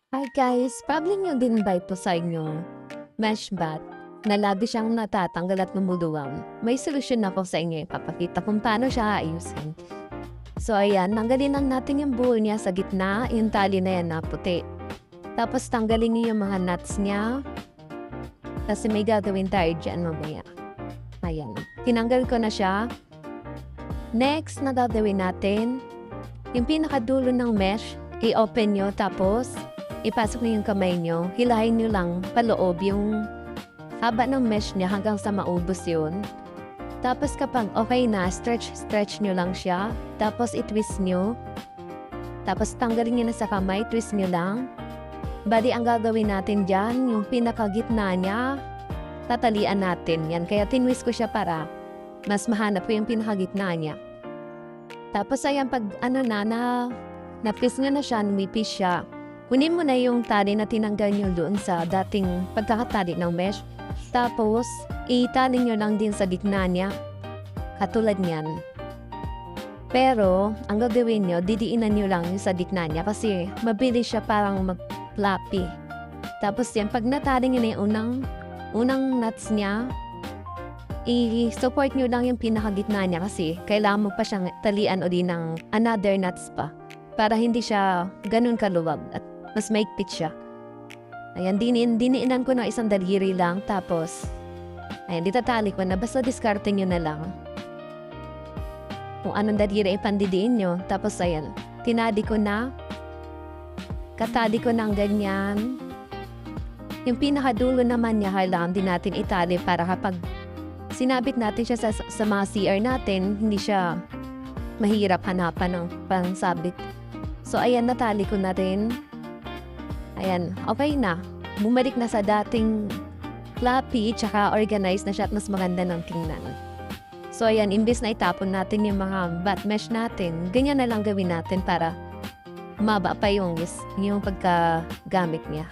Hi guys, problem nyo din ba ito sa inyo? Mesh bat na lagi siyang natatanggal at lumuluwang. May solusyon ako sa inyo. Ipapakita kung paano siya ayusin. So ayan, tanggalin lang natin yung buo niya sa gitna, yung tali na yan na puti. Tapos tanggalin niyo yung mga nuts niya. Kasi may gagawin tayo dyan mamaya. Ayan, tinanggal ko na siya. Next na gagawin natin, yung pinakadulo ng mesh, i-open nyo tapos ipasok niyo yung kamay nyo, hilahin nyo lang paloob yung haba ng mesh niya hanggang sa maubos yun. Tapos kapag okay na, stretch nyo lang siya. Tapos i-twist nyo. Tapos tanggalin nyo na sa kamay, twist nyo lang. Bali, ang gagawin natin dyan, yung pinakagitna niya, tatalian natin yan. Kaya tinwist ko siya para mas mahanap ko yung pinakagitna niya. Tapos ayan, pag na-twist nyo na siya, numipis siya. Kunin mo na yung tali na tinanggal nyo doon sa dating pagkakatali ng mesh. Tapos, itali nyo lang din sa gitna niya. Katulad niyan. Pero, ang gagawin nyo, didiinan nyo lang yung sa gitna niya kasi mabilis siya parang mag-floppy. Tapos yan, pag natali nyo na yung unang nuts niya, i-support nyo lang yung pinakagitna niya kasi kailangan mo pa siyang talian uli ng another nuts pa para hindi siya ganun kaluwag at mas maigpit siya. Ayan, diniinan ko ng isang daliri lang. Tapos, ayan, ditatali ko na. Basta diskarte nyo na lang. Kung anong daliri ipandidiin nyo. Tapos, ayan, tinadi ko na. Katali ko ng ganyan. Yung pinakadulo naman niya, kailangan din natin itali para kapag sinabit natin siya sa mga CR natin, hindi siya mahirap hanapan ng pangsabit. So, ayan, natali ko na rin. Ayan, okay na. Bumalik na sa dating floppy, tsaka organized na siya at mas maganda ng tingnan. So ayan, imbis na itapon natin yung mga bat mesh natin, ganyan na lang gawin natin para maba pa yung pagkagamit niya.